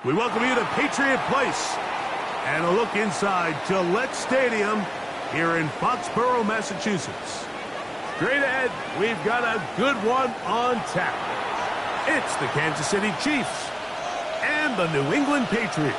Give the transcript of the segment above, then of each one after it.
We welcome you to Patriot Place and a look inside Gillette Stadium here in Foxborough, Massachusetts. Straight ahead, we've got a good one on tap. It's the Kansas City Chiefs and the New England Patriots.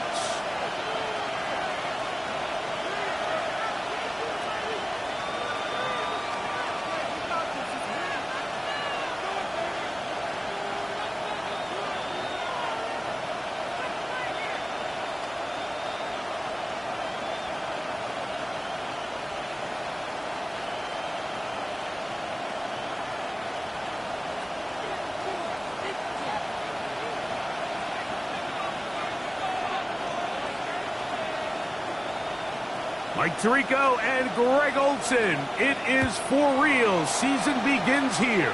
Mike Tirico and Greg Olson. It is for real. Season begins here.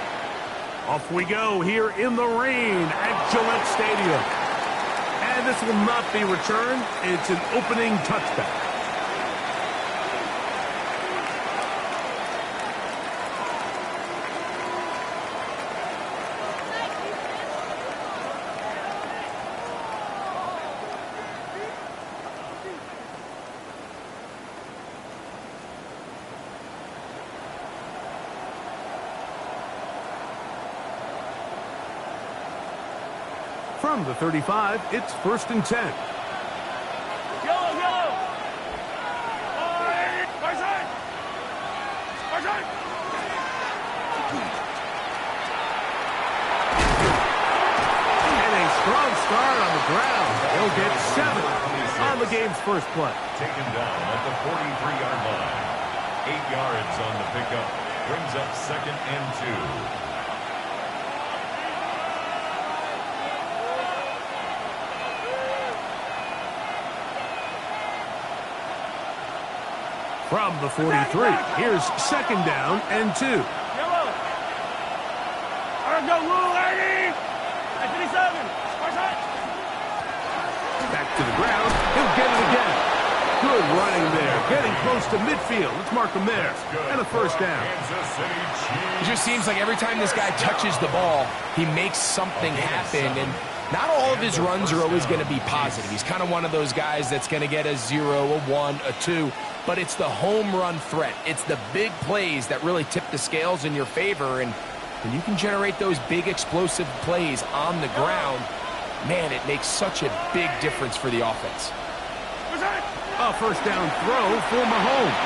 Off we go here in the rain at Gillette Stadium. And this will not be returned. It's an opening touchback. From the 35, it's 1st and 10. Yellow! And a strong start on the ground. He'll get 7 on the game's first play. Taken down at the 43-yard line. 8 yards on the pickup. Brings up 2nd and 2. From the 43, here's 2nd down and 2. Yellow! All right, go, Lou, 80! 57! Back to the ground. He'll get it again. Good running there. Getting close to midfield. Let's mark him there. And a 1st down. It just seems like every time this guy touches the ball, he makes something happen. And not all of his runs are always going to be positive. He's kind of one of those guys that's going to get a 0, a 1, a 2. But it's the home run threat. It's the big plays that really tip the scales in your favor. And when you can generate those big explosive plays on the ground, man, it makes such a big difference for the offense. A 1st down throw for Mahomes.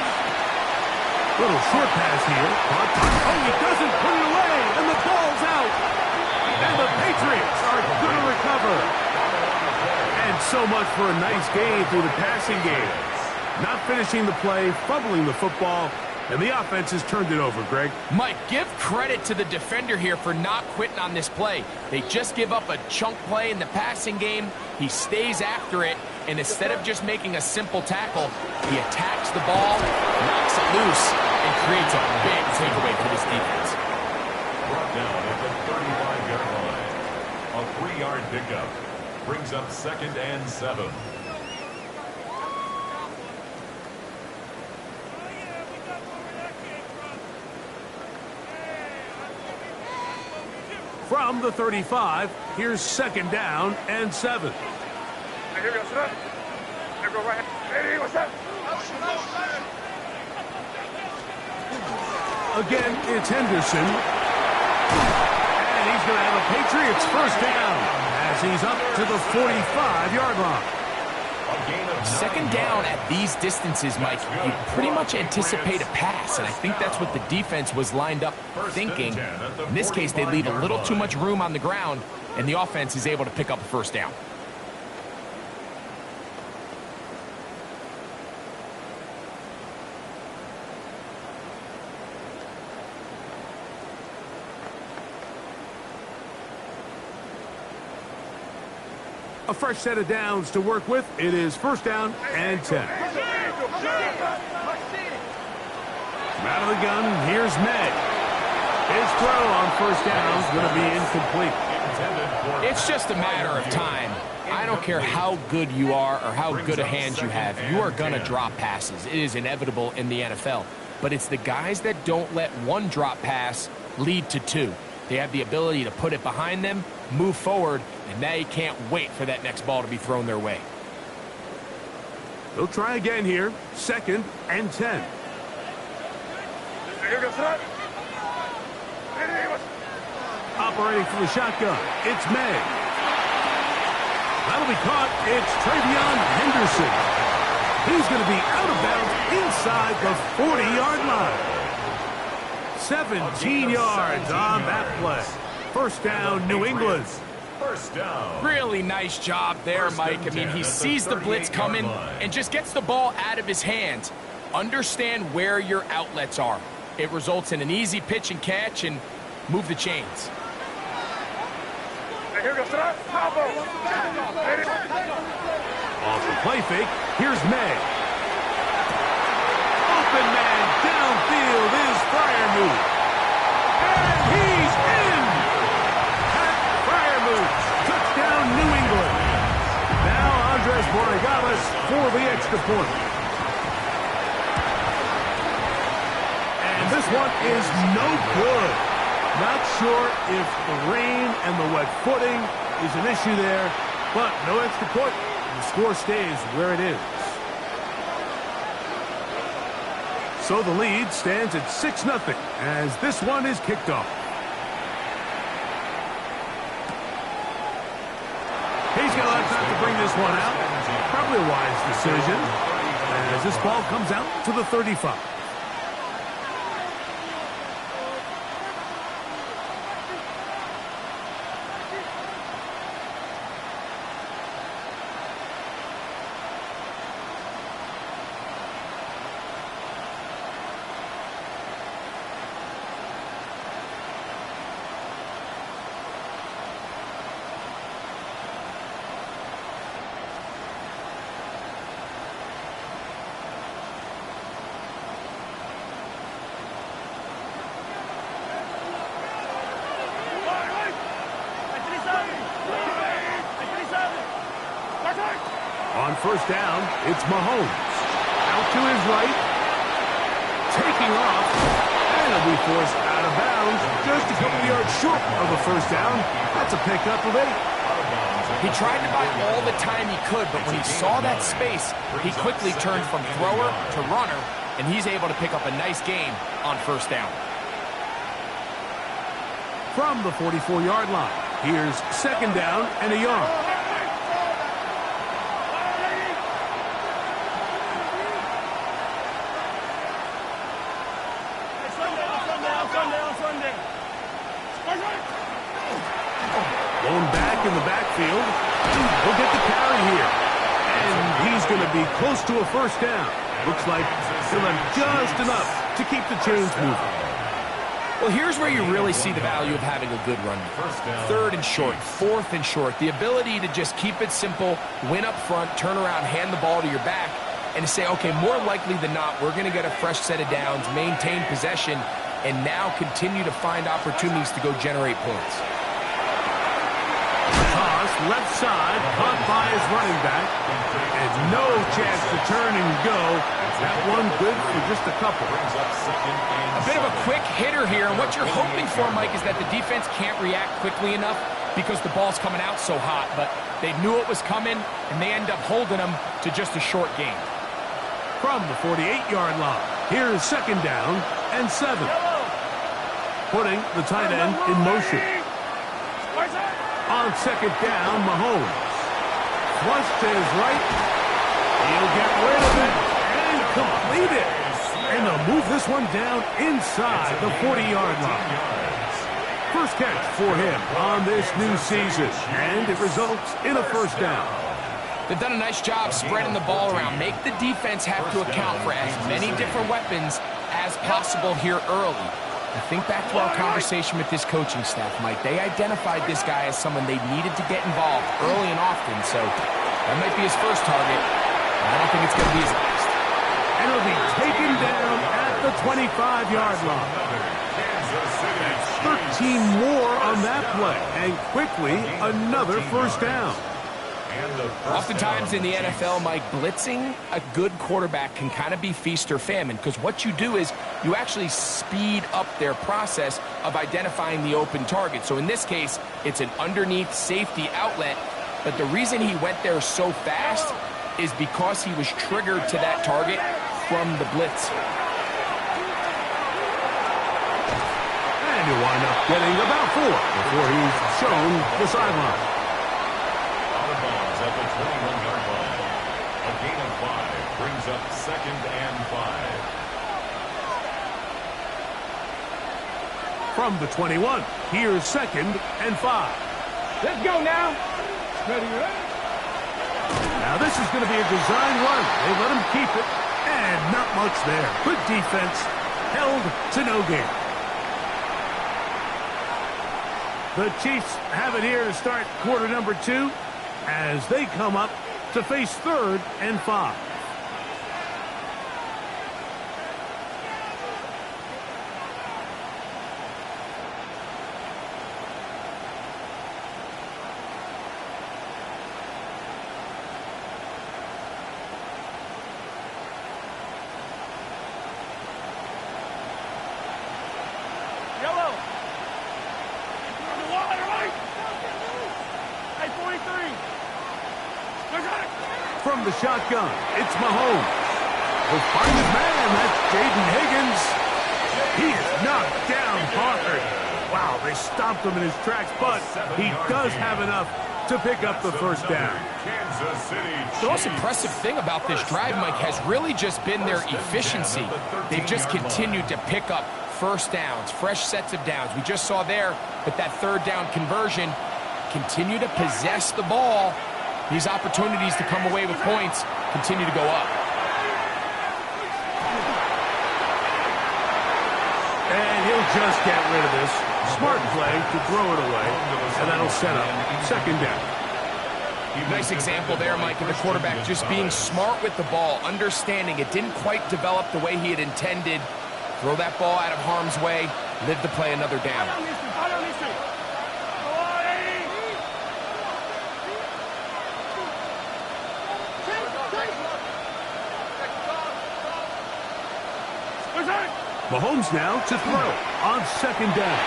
Little short pass here. Oh, he doesn't put it away, and the ball's out. And the Patriots are going to recover. And so much for a nice game through the passing game. Not finishing the play, fumbling the football, and the offense has turned it over, Greg. Mike, give credit to the defender here for not quitting on this play. They just give up a chunk play in the passing game. He stays after it, and instead of just making a simple tackle, he attacks the ball, knocks it loose, and creates a big takeaway for this defense. Brought down at the 35-yard line. A 3-yard pickup. Brings up 2nd and 7. From the 35, here's 2nd down and 7. Here we go, sit up. Here we go, right. Hey, what's up? Again, it's Henderson. And he's going to have a Patriots 1st down as he's up to the 45-yard line. 2nd down at these distances, Mike, you pretty much anticipate a pass, and I think that's what the defense was lined up thinking. In this case, they leave a little too much room on the ground, and the offense is able to pick up a 1st down. A fresh set of downs to work with. It is 1st down and 10. From out of the gun, here's May. His throw on 1st down is going to be incomplete. It's just a matter of time. I don't care how good you are or how good a hand you have. You are going to drop passes. It is inevitable in the NFL. But it's the guys that don't let one drop pass lead to 2. They have the ability to put it behind them, move forward, and they can't wait for that next ball to be thrown their way. They'll try again here. 2nd and 10. Operating from the shotgun, it's May. That'll be caught. It's Travion Henderson. He's going to be out of bounds inside the 40-yard line. 17 yards on that play. First down, New England. First down. Really nice job there, Mike. I mean, he sees the blitz coming and just gets the ball out of his hands. Understand where your outlets are. It results in an easy pitch and catch and move the chains. Off the play fake, here's May. Open man downfield is Freiermuth. And he's in! Pat Freiermuth, touchdown New England. Now Andres Borregales for the extra point. And this one is no good. Not sure if the rain and the wet footing is an issue there, but no extra point. The score stays where it is. So the lead stands at 6-0 as this one is kicked off. He's got a lot of time to bring this one out. Probably a wise decision as this ball comes out to the 35. On first down, it's Mahomes. Out to his right. Taking off. And he'll be forced out of bounds. Just a couple yards short of a first down. That's a pickup of 8. He tried to buy all the time he could, but when he saw that space, he quickly turned from thrower to runner, and he's able to pick up a nice gain on first down. From the 44-yard line, here's 2nd down and a yard. Going back in the backfield. He'll get the carry here. And he's going to be close to a first down. Looks like he'll have just enough to keep the chains moving. Well, here's where you really see the value of having a good run. 3rd and short, 4th and short. The ability to just keep it simple, win up front, turn around, hand the ball to your back, and to say, okay, more likely than not, we're going to get a fresh set of downs, maintain possession, and now continue to find opportunities to go generate points. Toss left side, caught by his running back, and no chance to turn and go. That one good for just a couple. A bit of a quick hitter here, and what you're hoping for, Mike, is that the defense can't react quickly enough because the ball's coming out so hot, but they knew it was coming, and they end up holding them to just a short gain. From the 48-yard line, here's 2nd down and 7. Putting the tight end in motion. On 2nd down, Mahomes. Flush to his right. He'll get rid of it and complete it. And they'll move this one down inside the 40-yard line. First catch for him on this new season, and it results in a first down. They've done a nice job spreading the ball around. Make the defense have to account for as many different weapons as possible here early. I think back to our conversation with this coaching staff, Mike. They identified this guy as someone they needed to get involved early and often, so that might be his first target. I don't think it's going to be his last. And it'll be taken down at the 25-yard line. 13 more on that play, and quickly another first down. And the first Oftentimes down, in the Chiefs. NFL, Mike, blitzing a good quarterback can kind of be feast or famine, because what you do is you actually speed up their process of identifying the open target. So in this case, it's an underneath safety outlet, but the reason he went there so fast is because he was triggered to that target from the blitz. And he'll wind up getting about 4 before he's shown the sideline. Out of bounds at the 21-yard line. A gain of 5 brings up 2nd and 5. From the 21, here's 2nd and 5. Let's go now. Now this is going to be a design run. They let him keep it, and not much there. Good defense, held to no gain. The Chiefs have it here to start quarter number 2 as they come up to face 3rd and 5. Yellow. On the wall, right. Hey, 43. Look at it. From the shotgun, it's Mahomes. He'll find his man. That's Jaden Higgins. He is knocked down hard. Wow, they stopped him in his tracks, but he does have enough to pick up the first down. Kansas City The most Chiefs. impressive thing about this drive, Mike, has really just been their efficiency. They've just continued to pick up first downs, fresh sets of downs. We just saw there with that 3rd down conversion, continue to possess the ball. These opportunities to come away with points continue to go up. And he'll just get rid of this. Smart play to throw it away, and that'll set up 2nd down. Nice example there, Mike, of the quarterback just being smart with the ball, understanding it didn't quite develop the way he had intended. Throw that ball out of harm's way, live to play another down. Mahomes now to throw on 2nd down.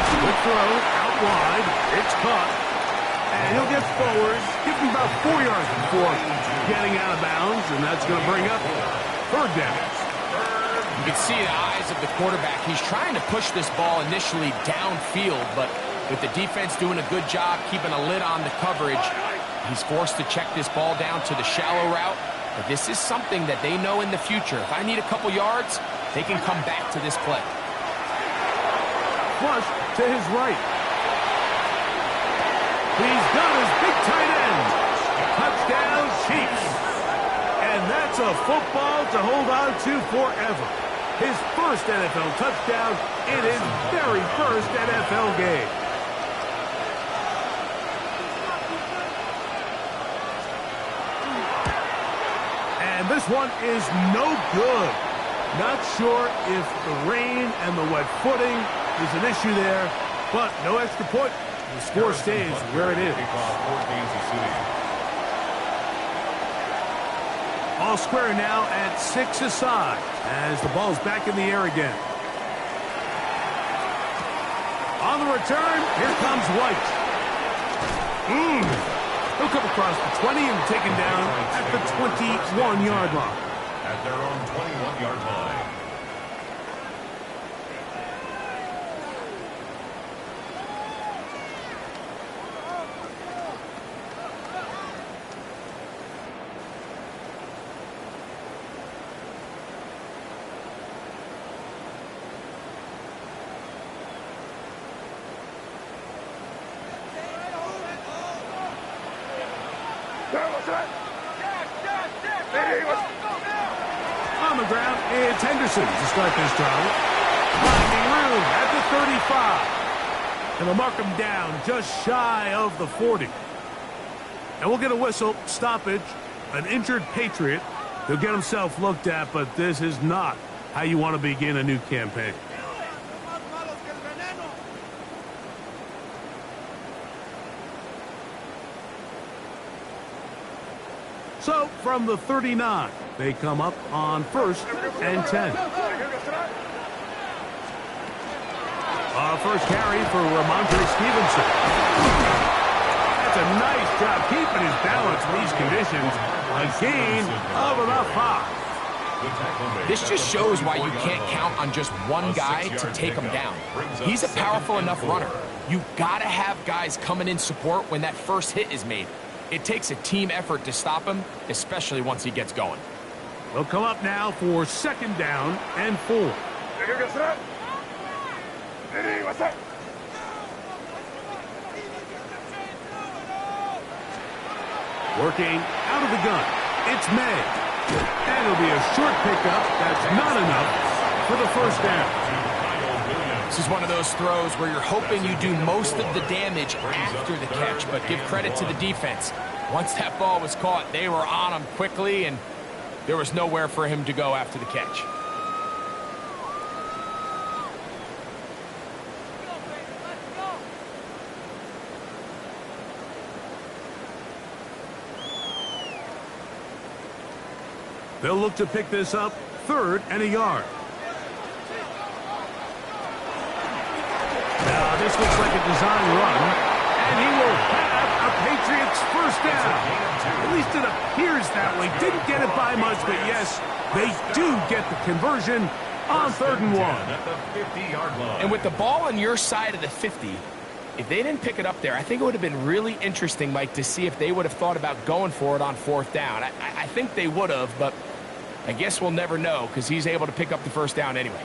Good throw out wide. It's caught. And he'll get forward. Give him about 4 yards before getting out of bounds. And that's going to bring up 3rd down. You can see the eyes of the quarterback. He's trying to push this ball initially downfield, but with the defense doing a good job keeping a lid on the coverage, he's forced to check this ball down to the shallow route. But this is something that they know in the future. If I need a couple yards, they can come back to this play. Flush to his right. He's got his big tight end. Touchdown, Chiefs. And that's a football to hold on to forever. His first NFL touchdown in his very first NFL game. And this one is no good. Not sure if the rain and the wet footing is an issue there, but no extra point. The score stays where it is. All square now at 6 aside as the ball's back in the air again. On the return, here comes White. He'll come across the 20 and taken down at the 21-yard line. At their own 21-yard line. On the ground, it's Henderson to start this drive. Finding room at the 35. And they'll mark him down just shy of the 40. And we'll get a whistle, stoppage, an injured Patriot. He'll get himself looked at, but this is not how you want to begin a new campaign. from the 39. They come up on 1st and 10. First carry for Ramondre Stevenson. That's a nice job keeping his balance in these conditions. A gain of about 5. This just shows why you can't count on just one guy to take him down. He's a powerful enough runner. You gotta have guys coming in support when that first hit is made. It takes a team effort to stop him, especially once he gets going. They'll come up now for 2nd down and 4. Working out of the gun, it's May. And it'll be a short pickup. That's not enough for the 1st down. This is one of those throws where you're hoping you do most of the damage after the catch, but give credit to the defense. Once that ball was caught, they were on him quickly, and there was nowhere for him to go after the catch. They'll look to pick this up 3rd and a yard. Now this looks like a design run, and he will have a Patriots 1st down. At least it appears that way. Didn't get it by much, but yes, they do get the conversion on 3rd and 1. At the 50-yard line. And with the ball on your side of the 50, if they didn't pick it up there, I think it would have been really interesting, Mike, to see if they would have thought about going for it on 4th down. I think they would have, but I guess we'll never know because he's able to pick up the 1st down anyway.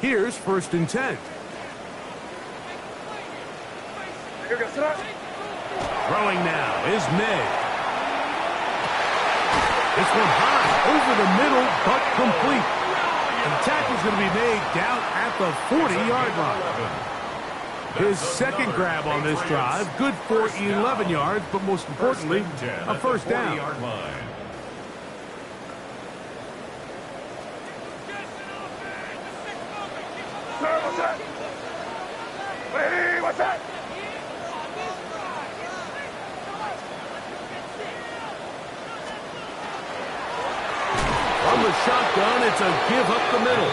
Here's 1st and 10. Throwing now is May. This one high over the middle, but complete. And the tackle's going to be made down at the 40-yard line. His 2nd grab on this drive, good for 11 yards, but most importantly, a 1st down. What's that? From the shotgun, it's a give up the middle.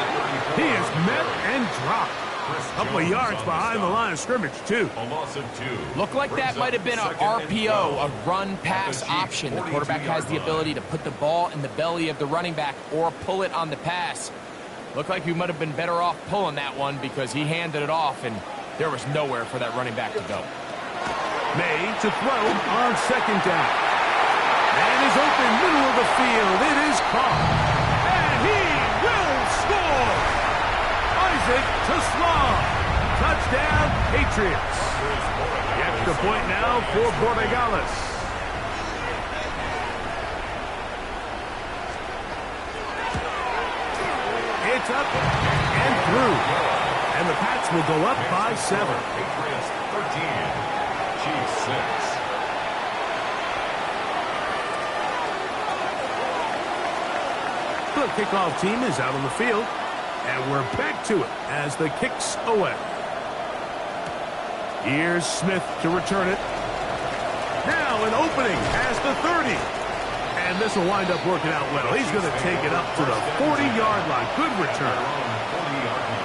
He is met and dropped. A couple of yards behind the line of scrimmage, too. A loss of 2. Looked like that might have been an RPO, a run-pass option. The quarterback has the ability to put the ball in the belly of the running back or pull it on the pass. Looked like he might have been better off pulling that one because he handed it off, and there was nowhere for that running back to go. May to throw on 2nd down. And is open middle of the field. It is caught. And he will score. Isaac to Slaw. Touchdown, Patriots. The extra point now for Borregales. It's up and through. And the Pats will go up by 7. Patriots 13, Chiefs 6. The kickoff team is out on the field, and we're back to it as the kick's away. Here's Smith to return it. Now an opening past the 30. And this will wind up working out well. He's going to take it up to the 40-yard line. Good return. 40-yard line.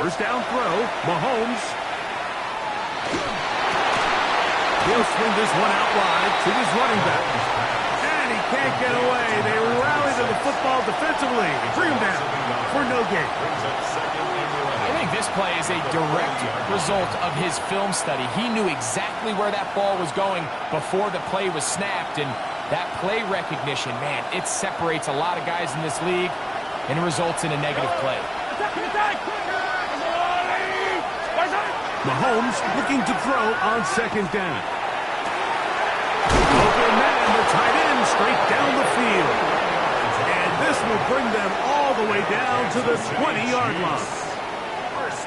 First down throw, Mahomes. He'll swing this one out wide to his running back. And he can't get away. They rally to the football defensively. Bring him down for no gain. I think this play is a direct result of his film study. He knew exactly where that ball was going before the play was snapped. And that play recognition, man, it separates a lot of guys in this league and it results in a negative play. Mahomes looking to throw on 2nd down. Open man, the tight end straight down the field. And this will bring them all the way down to the 20-yard line.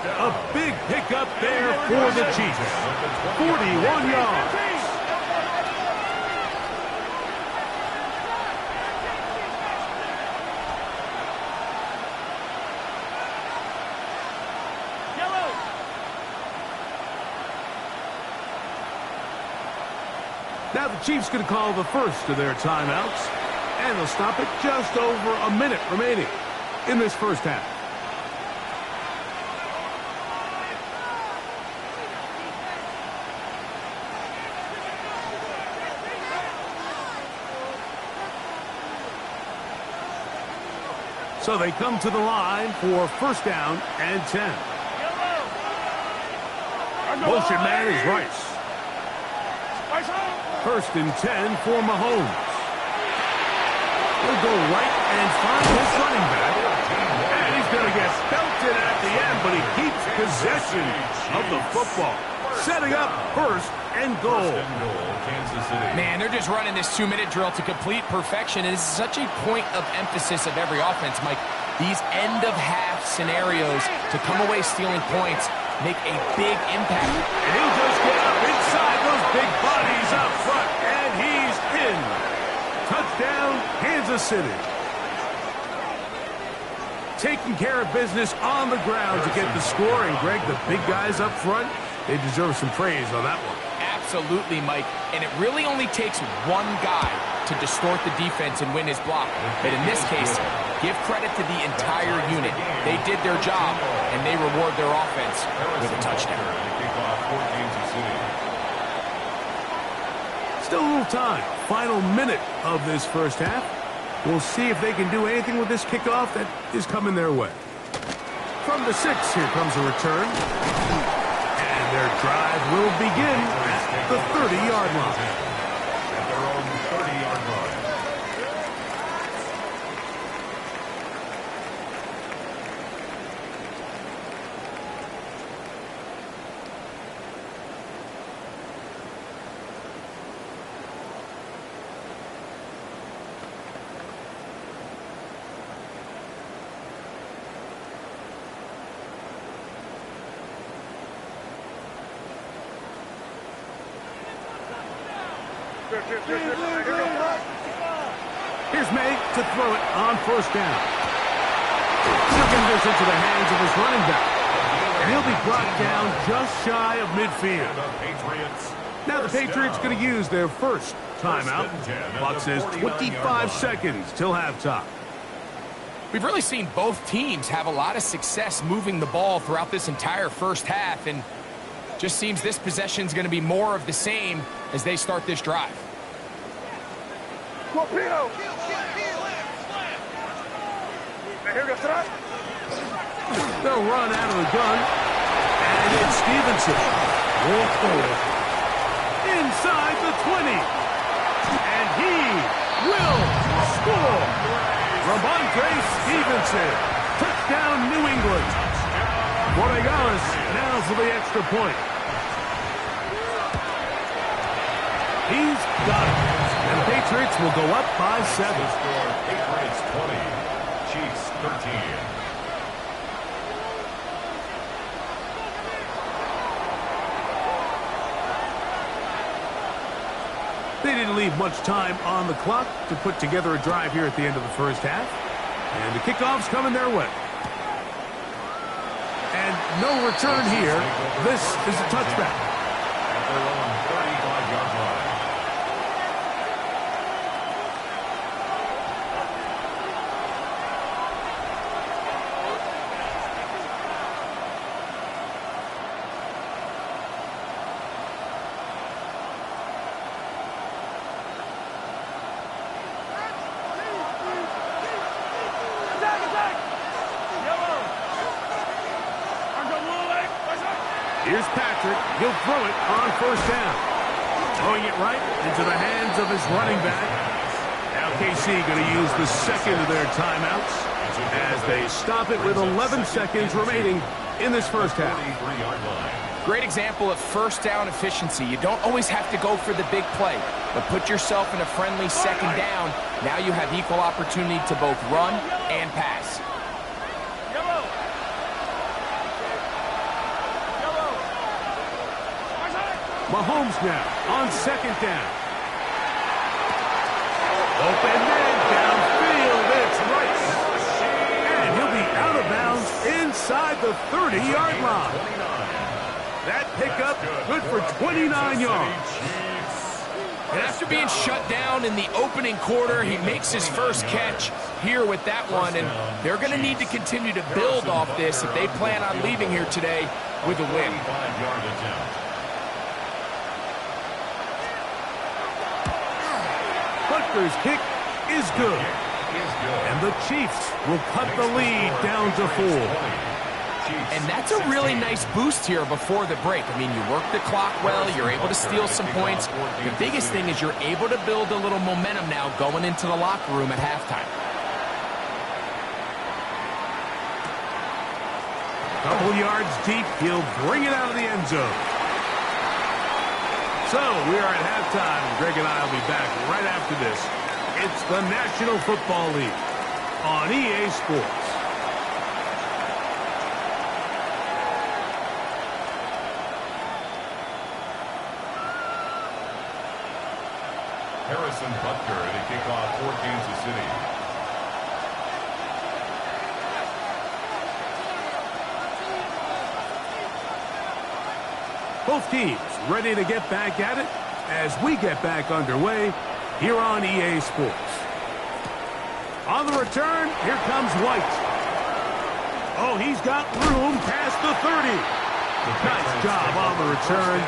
A big pickup there for the Chiefs. 41 yards. Now the Chiefs going to call the first of their timeouts, and they'll stop it just over a minute remaining in this first half. So they come to the line for first down and 10. Motion man is Rice. First and 10 for Mahomes. He'll go right and find his running back. And he's going to get belted at the end, but he keeps possession of the football. Setting up first and goal. Man, they're just running this 2-minute drill to complete perfection. And it's such a point of emphasis of every offense, Mike. These end-of-half scenarios to come away stealing points make a big impact. And he'll just get up inside those big bodies up front, and he's in. Touchdown, Kansas City. Taking care of business on the ground to get the score, and Greg, the big guys up front, they deserve some praise on that one. Absolutely, Mike. And it really only takes one guy to distort the defense and win his block. But in this case, give credit to the entire unit. They did their job, and they reward their offense with a touchdown. Still a little time. Final minute of this first half. We'll see if they can do anything with this kickoff that is coming their way. From the 6, here comes a return. And their drive will begin at the 30-yard line. At their own 30-yard line. Here's May to throw it on first down. He'll get this into the hands of his running back. And he'll be brought down just shy of midfield. Now the Patriots going to use their first timeout. Clock says 25 seconds till halftime. We've really seen both teams have a lot of success moving the ball throughout this entire first half, and just seems this possession is going to be more of the same as they start this drive. Torpedo! They'll run out of the gun. And it's Stevenson. Will forward. Inside the 20. And he will score. Ramondre Stevenson. Touchdown, New England. Borregales now for the extra point. He's got it. And the Patriots will go up by 7. Patriots 20, Chiefs 13. They didn't leave much time on the clock to put together a drive here at the end of the first half. And the kickoff's coming their way. And no return here. This is a touchback. At their own 35-yard line. Here's Patrick. He'll throw it on first down. Throwing it right into the hands of his running back. Now KC going to use the second of their timeouts as they stop it with 11 seconds remaining in this first half. 33-yard line. Great example of first down efficiency. You don't always have to go for the big play, but put yourself in a friendly second down. Now you have equal opportunity to both run and pass. Mahomes now on second down. Open man downfield. It's Rice. And he'll be out of bounds inside the 30-yard line. That pickup good for 29 yards. And after being shut down in the opening quarter, he makes his first catch here with that one. And they're going to need to continue to build off this if they plan on leaving here today with a win. Butker's kick is good. And the Chiefs will cut the lead down to 4. And that's a really nice boost here before the break. I mean, you work the clock well, you're able to steal some points. The biggest thing is you're able to build a little momentum now going into the locker room at halftime. Couple yards deep, he'll bring it out of the end zone. So, we are at halftime. Greg and I will be back right after this. It's the National Football League on EA Sports. Harrison Butker to kick off for Kansas City. Both teams ready to get back at it as we get back underway here on EA Sports. On the return, here comes White. Oh, he's got room past the 30. Nice job on the return.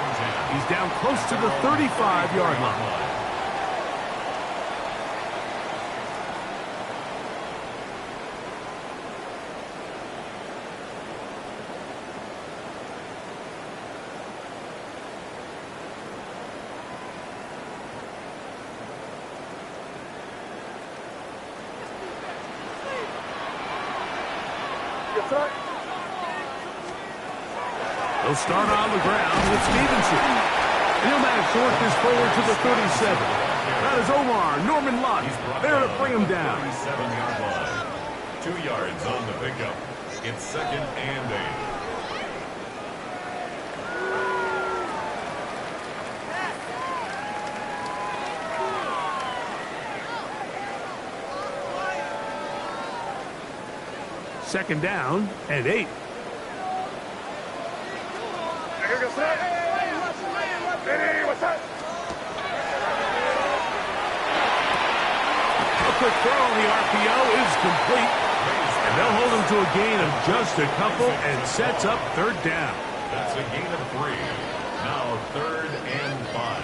He's down close to the 35-yard line. He'll start on the ground with Stevenson. And he'll manage to work this forward to the 37. That is Omar Norman Lott there to bring him down. 37-yard line. 2 yards on the pickup. It's 2nd and 8. Second down and 8. Here goes that. Hey, what's that? A quick throw on the RPO is complete. And they'll hold him to a gain of just a couple and sets up third down. That's a gain of 3. Now 3rd and 5.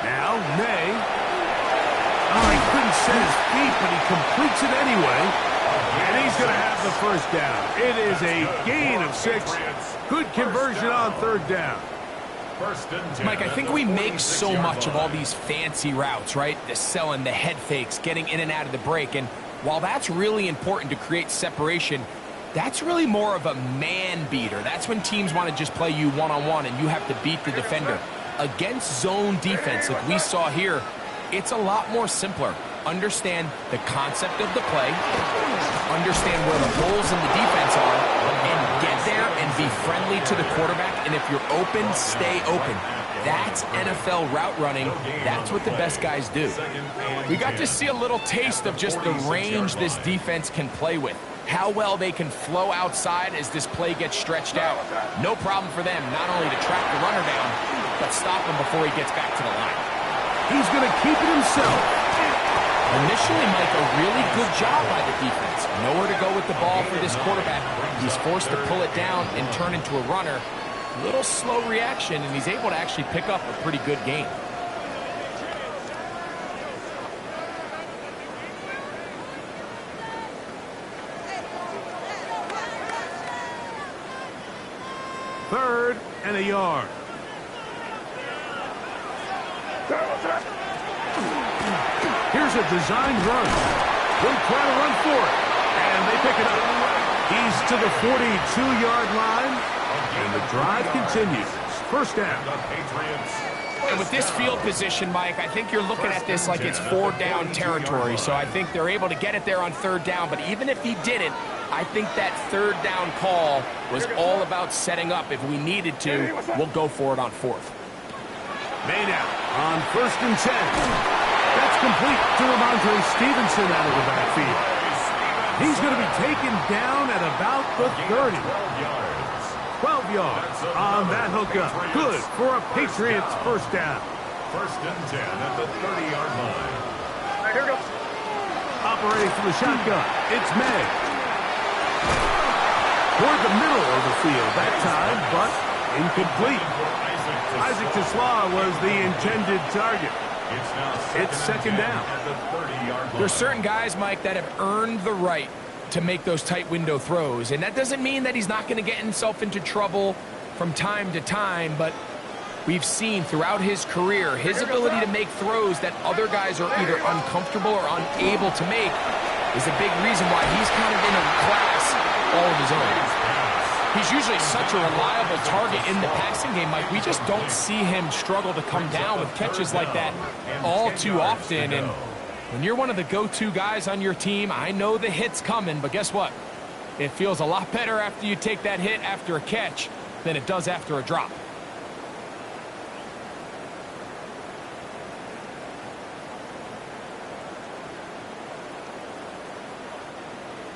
Now, May. Oh, he couldn't set his feet, but he completes it anyway. And he's going to have the first down. It is a gain of 6. Good conversion on third down. Mike, I think we make so much of all these fancy routes, right? The selling, the head fakes, getting in and out of the break. And while that's really important to create separation, that's really more of a man beater. That's when teams want to just play you one-on-one and you have to beat the defender. Against zone defense, like we saw here, it's a lot more simpler. Understand the concept of the play, understand where the holes in the defense are, and get there and be friendly to the quarterback. And if you're open, stay open. That's NFL route running. That's what the best guys do. We got to see a little taste of just the range this defense can play with. How well they can flow outside as this play gets stretched out. No problem for them not only to track the runner down, but stop him before he gets back to the line. He's going to keep it himself. Initially, Mike, a really good job by the defense. Nowhere to go with the ball for this quarterback. He's forced to pull it down and turn into a runner. Little slow reaction, and he's able to actually pick up a pretty good gain. and a yard. Here's a designed run. They'll try to run for it, and they pick it up. He's to the 42-yard line, and the drive continues. First down. And with this field position, Mike, I think you're looking at this like it's 4-down territory. So I think they're able to get it there on 3rd down. But even if he didn't, I think that 3rd down call was all about setting up. If we needed to, we'll go for it on 4th. Made out on 1st and 10. That's complete to Ramondre Stevenson out of the backfield. He's going to be taken down at about the 30. 12 yards on that hookup. Good for a Patriots first down. 1st and 10 at the 30-yard line. Here we go. Operating from the shotgun, it's May. Toward the middle of the field that time, but incomplete. Isaac Tesla was the intended target. It's 2nd down. There's certain guys, Mike, that have earned the right to make those tight window throws. And that doesn't mean that he's not going to get himself into trouble from time to time, but we've seen throughout his career, his ability to make throws that other guys are either uncomfortable or unable to make is a big reason why he's kind of in a class all of his own. He's usually such a reliable target in the passing game, Mike. We just don't see him struggle to come down with catches like that all too often. And when you're one of the go-to guys on your team, I know the hit's coming, but guess what? It feels a lot better after you take that hit after a catch than it does after a drop.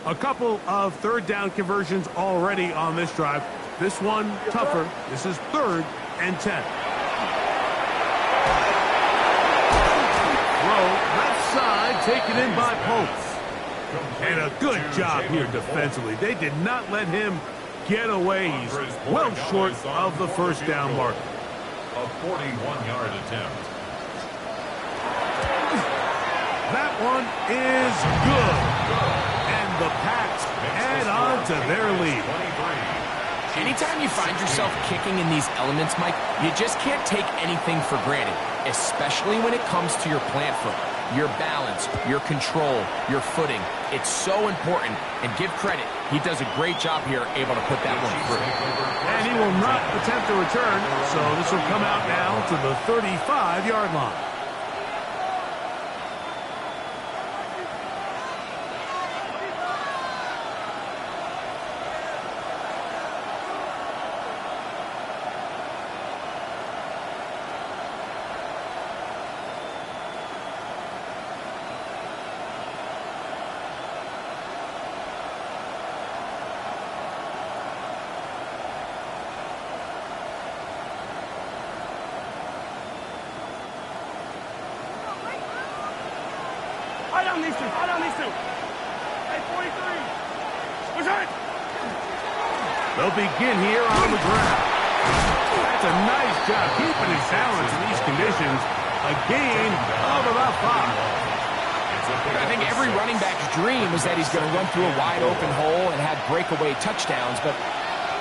A couple of 3rd down conversions already on this drive. This one tougher. This is 3rd and 10. Throw left side, taken in by Pope. And a good job here defensively. They did not let him get away. He's well short of the 1st down mark. A 41-yard attempt. That one is good. The Pats add on to their lead. Anytime you find yourself kicking in these elements, Mike, you just can't take anything for granted, especially when it comes to your plant foot, your balance, your control, your footing. It's so important, and give credit. He does a great job here able to put that one through. And he will not attempt a return, so this will come out now to the 35-yard line. Eye down these two. Hey, 43. What's that? They'll begin here on the ground. That's a nice job keeping his balance in these conditions. A gain of about 5. I think every running back's dream is that he's going to run through a wide open hole and have breakaway touchdowns, but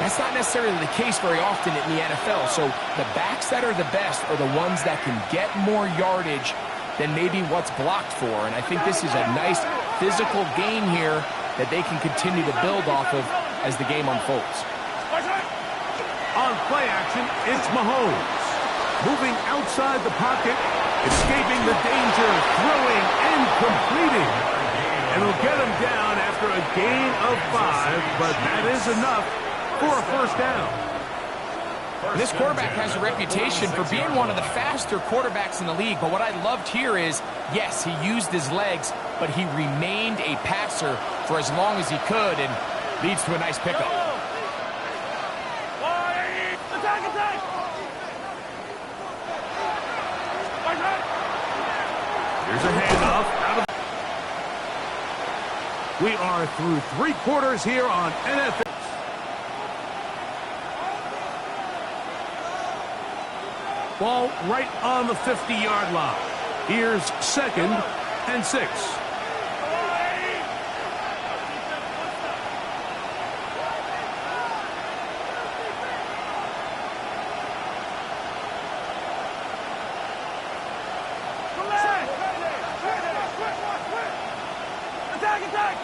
that's not necessarily the case very often in the NFL. So the backs that are the best are the ones that can get more yardage than maybe what's blocked for. And I think this is a nice physical gain here that they can continue to build off of as the game unfolds. On play action, it's Mahomes. Moving outside the pocket, escaping the danger, throwing and completing. And he'll get him down after a gain of 5, but that is enough for a first down. This quarterback has a reputation for being one of the faster quarterbacks in the league, but what I loved here is, yes, he used his legs, but he remained a passer for as long as he could, and leads to a nice pickup. Attack! Here's a handoff out of. We are through 3 quarters here on NFL. Ball right on the 50-yard line. Here's 2nd and 6. Attack!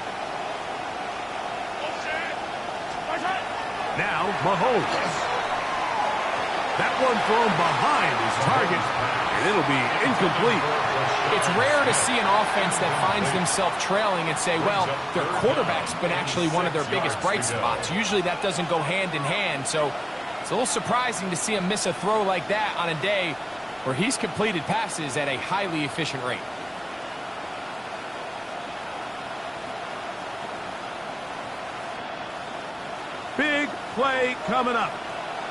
Now, Mahomes. That one thrown behind his target, and it'll be incomplete. It's rare to see an offense that finds themselves trailing and say, well, their quarterback's been actually one of their biggest bright spots. Usually that doesn't go hand in hand, so it's a little surprising to see him miss a throw like that on a day where he's completed passes at a highly efficient rate. Big play coming up.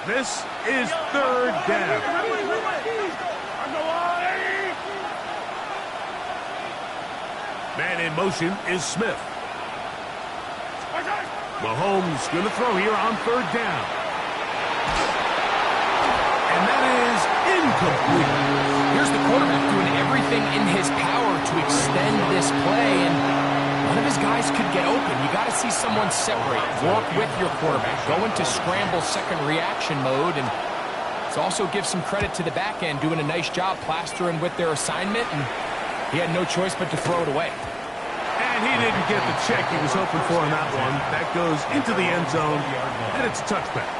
This is third down. Man in motion is Smith. Mahomes going to throw here on third down. And that is incomplete. Here's the quarterback doing everything in his power to extend this play, and one of his guys could get open. You got to see someone separate, work with your quarterback, go into scramble second reaction mode, and it's also give some credit to the back end doing a nice job plastering with their assignment, and he had no choice but to throw it away. And he didn't get the check he was hoping for on that one. That goes into the end zone, and it's a touchback.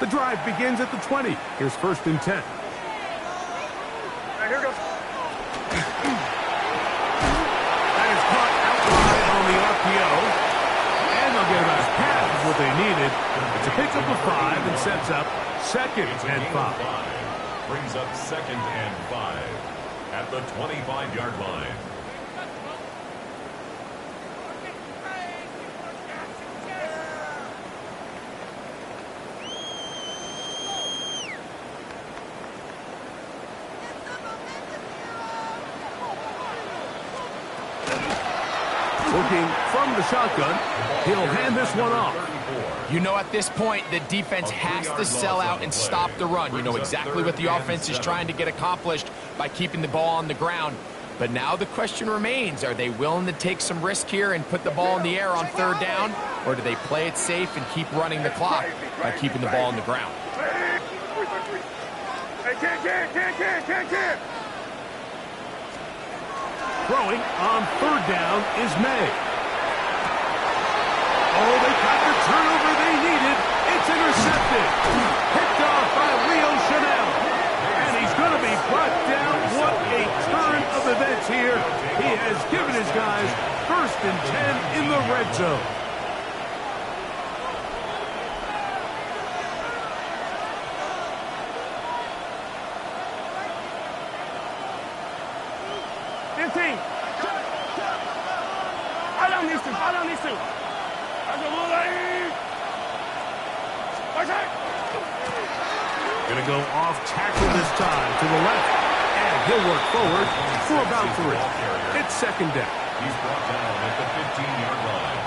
The drive begins at the 20. Here's 1st and 10. Here goes. That is caught out wide on the RPO. And they'll get about half of what they needed. It's a pickup of 5 and sets up 2nd and 5. Brings up 2nd and 5 at the 25-yard line. Looking from the shotgun, he'll hand this one off. You know, at this point, the defense has to sell out and stop the run. You know exactly what the offense is trying to get accomplished by keeping the ball on the ground. But now the question remains, are they willing to take some risk here and put the ball in the air on third down? Or do they play it safe and keep running the clock by keeping the ball on the ground? Hey, can't. Throwing on third down is May. Oh, they got the turnover they needed. It's intercepted. Picked off by Leo Chanel. And he's going to be brought down. What a turn of events here. He has given his guys 1st and 10 in the red zone. I don't need to. Going to go off tackle this time to the left. And he'll work forward for about 3. It's 2nd down. He's brought down at the 15-yard line.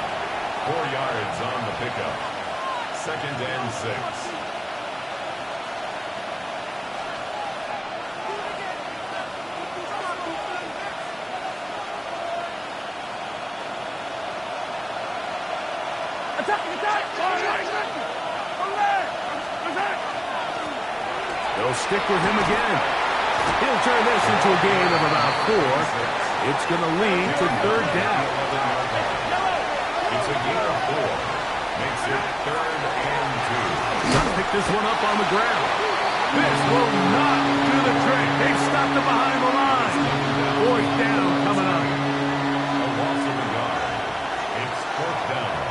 4 yards on the pickup. 2nd and 6. They'll stick with him again. He'll turn this into a gain of about 4. It's going to lead to third down. It's a gain of 4. Makes it 3rd and 2. Trying to pick this one up on the ground. This will not do the trick. They've stopped it behind the line. 4th down coming up. A loss of a yard. It's 4th down.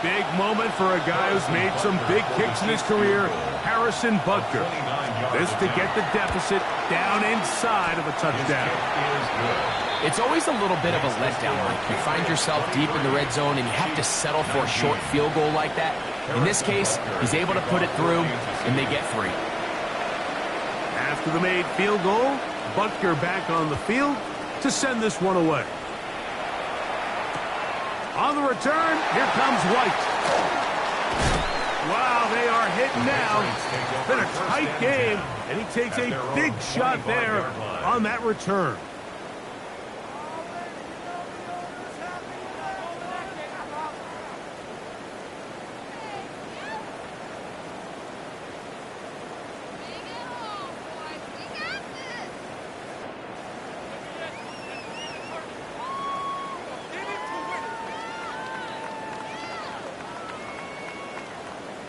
Big moment for a guy who's made some big kicks in his career, Harrison Butker. This to get the deficit down inside of a touchdown. It's always a little bit of a letdown. Like you find yourself deep in the red zone and you have to settle for a short field goal like that. In this case, he's able to put it through, and they get 3. After the made field goal, Butker back on the field to send this one away. On the return, here comes White. Wow, they are hitting now. It's been a tight game, and he takes a big shot there on that return.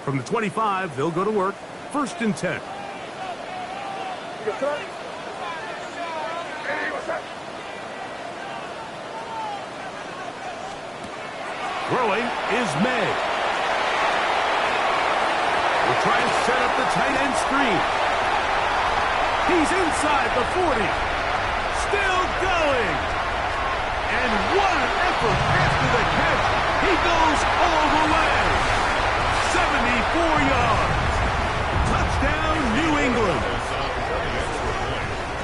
From the 25, they'll go to work. 1st and 10. Throwing is May. We'll try and set up the tight end screen. He's inside the 40. Still going. And what an effort after the catch. He goes all the way. 74 yards. Touchdown, New England.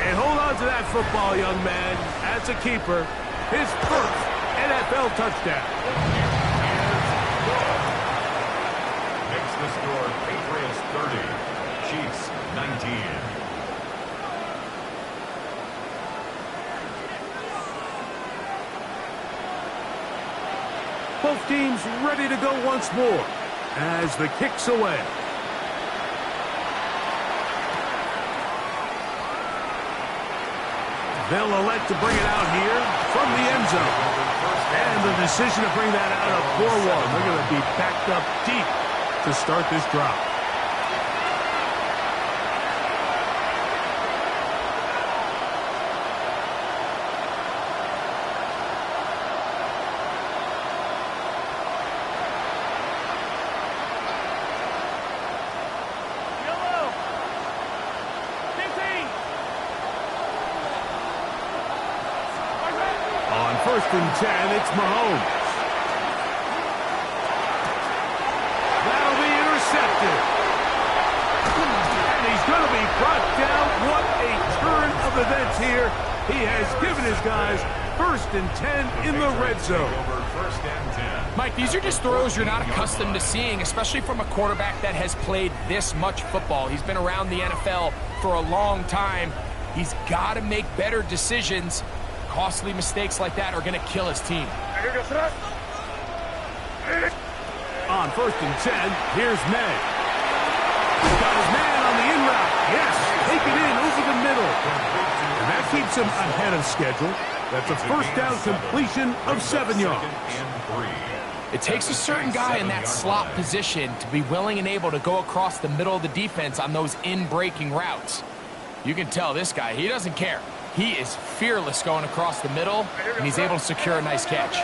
And hold on to that football, young man. As a keeper, his first NFL touchdown. Makes the score Patriots 30, Chiefs 19. Both teams ready to go once more as the kick's away. They'll elect to bring it out here from the end zone. And the decision to bring that out of 4-1. They're going to be backed up deep to start this drive. Yellow. 15. On 1st and 10, it's Mahomes. That'll be intercepted. And he's going to be brought down. What a turn of events here. He has given his guys 1st and 10 in the red zone. Over 1st and 10. Mike, these are just throws you're not accustomed to seeing, especially from a quarterback that has played this much football. He's been around the NFL for a long time. He's got to make better decisions. Costly mistakes like that are going to kill his team. On 1st and 10, here's May. He's got his man on the in route. Yes, take it in over the middle. And that keeps him ahead of schedule. That's a 1st down completion of 7 yards. It takes a certain guy in that slot position to be willing and able to go across the middle of the defense on those in-breaking routes. You can tell this guy, he doesn't care. He is fearless going across the middle, and he's able to secure a nice catch.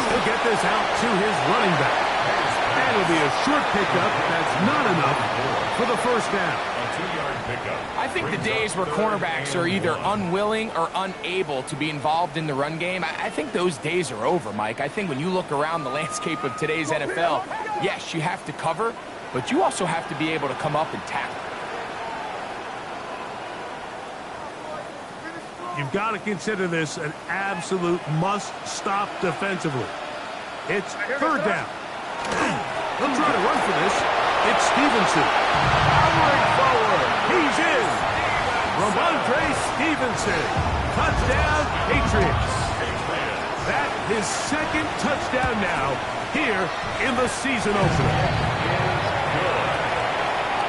He'll get this out to his running back. And it'll be a short pickup. That's not enough for the 1st down. A 2-yard pickup. I think the days where cornerbacks are either unwilling or unable to be involved in the run game, I think those days are over, Mike. I think when you look around the landscape of today's NFL, yes, you have to cover, but you also have to be able to come up and tackle. You've got to consider this an absolute must-stop defensively. It's 3rd down. He'll try to run for this. It's Stevenson. Powering forward. He's in. Ramondre Stevenson. Touchdown, Patriots. That his 2nd touchdown now here in the season opener.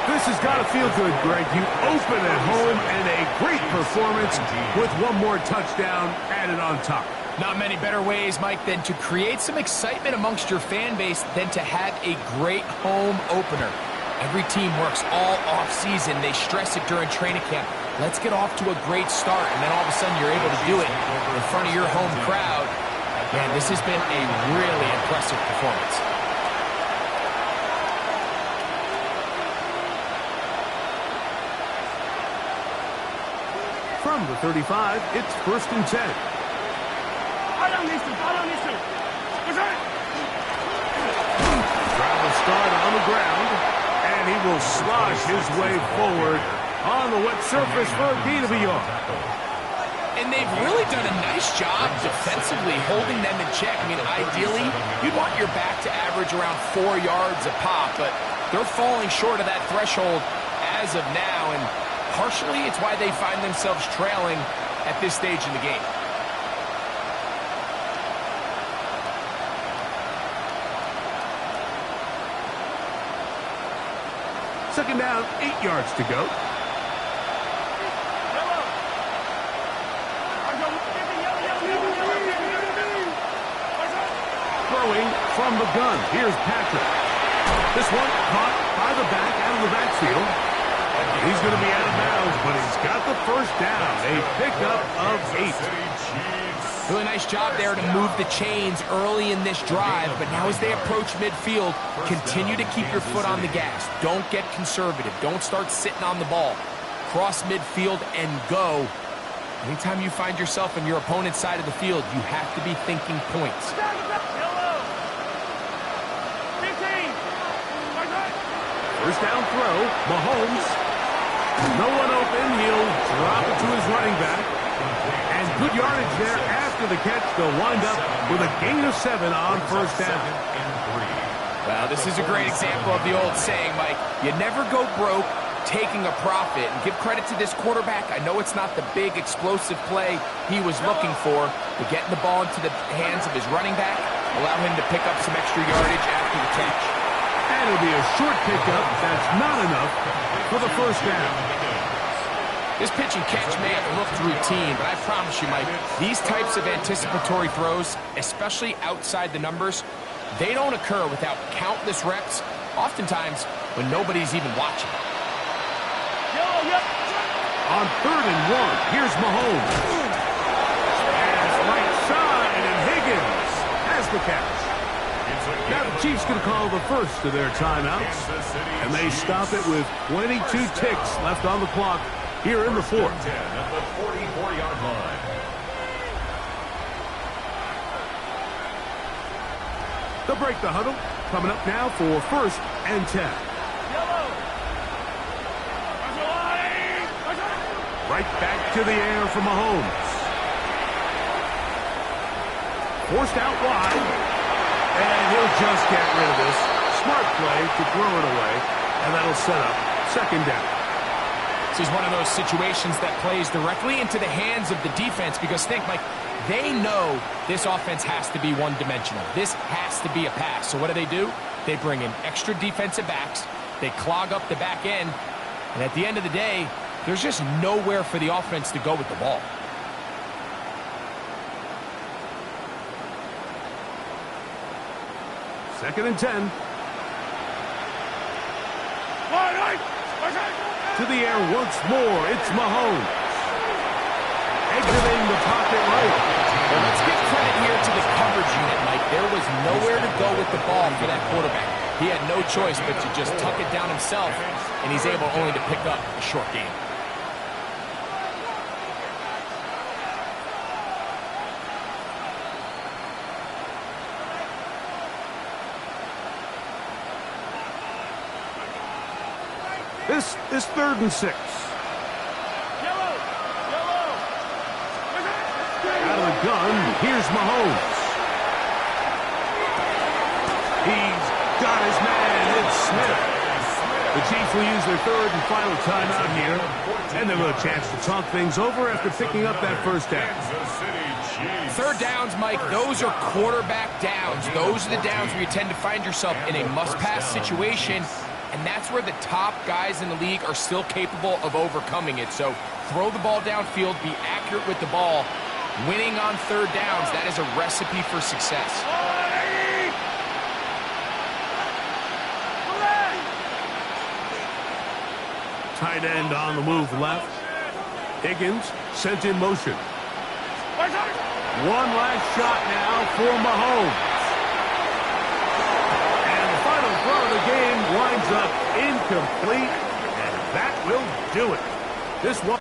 This has got to feel good, Greg. You open at home and a great performance with one more touchdown added on top. Not many better ways, Mike, than to create some excitement amongst your fan base than to have a great home opener. Every team works all off-season. They stress it during training camp. Let's get off to a great start, and then all of a sudden you're able to do it in front of your home crowd. Man, this has been a really impressive performance. From the 35, it's 1st and 10. Travel start on the ground, and he will slosh his way forward on the wet surface for a gain of a yard. And they've really done a nice job defensively holding them in check. I mean, ideally, you'd want your back to average around 4 yards a pop, but they're falling short of that threshold as of now, and partially it's why they find themselves trailing at this stage in the game. Second down, 8 yards to go. Throwing from the gun. Here's Patrick. This one caught by the back out of the backfield. He's going to be out of bounds, but he's got the first down. A pickup of 8. Really nice job there to move the chains early in this drive, but now as they approach midfield, continue to keep your foot on the gas. Don't get conservative. Don't start sitting on the ball. Cross midfield and go. Anytime you find yourself on your opponent's side of the field, you have to be thinking points. First down throw, Mahomes. No one open. He'll drop it to his running back. And good yardage there after the catch. They'll wind up with a gain of 7 on first down. Well, this is a great example of the old saying, Mike. You never go broke taking a profit. And give credit to this quarterback. I know it's not the big explosive play he was looking for, but getting the ball into the hands of his running back, allow him to pick up some extra yardage after the catch. And it'll be a short pickup. That's not enough for the first down. This pitch and catch may have looked routine, but I promise you, Mike, these types of anticipatory throws, especially outside the numbers, they don't occur without countless reps, oftentimes when nobody's even watching. On 3rd and 1, here's Mahomes. Pass right side, and Higgins has the catch. Now the Chiefs going to call the first of their timeouts, and they stop it with 22 ticks left on the clock here in the 4th. 10 at the 44-yard line. They'll break the huddle. Coming up now for 1st and 10. Right back to the air for Mahomes. Forced out wide. And he'll just get rid of this. Smart play to throw it away. And that'll set up 2nd down. This is one of those situations that plays directly into the hands of the defense because think, Mike, they know this offense has to be one-dimensional. This has to be a pass. So what do? They bring in extra defensive backs. They clog up the back end. And at the end of the day, there's just nowhere for the offense to go with the ball. Second and 10. To the air once more. It's Mahomes. Exiting the pocket right. Well, let's give credit here to the coverage unit, Mike. There was nowhere to go with the ball for that quarterback. He had no choice but to just tuck it down himself, and he's able only to pick up a short gain. This is 3rd and 6. Out of the gun, here's Mahomes. He's got his man. It's Smith. The Chiefs will use their 3rd and final timeout here. And they'll have a chance to talk things over after picking up that first down. 3rd downs, Mike, those are quarterback downs. Those are the downs where you tend to find yourself in a must-pass situation. And that's where the top guys in the league are still capable of overcoming it. So throw the ball downfield, be accurate with the ball. Winning on 3rd downs, that is a recipe for success. Tight end on the move left. Higgins sent in motion. One last shot now for Mahomes. The game winds up incomplete, and that will do it. This one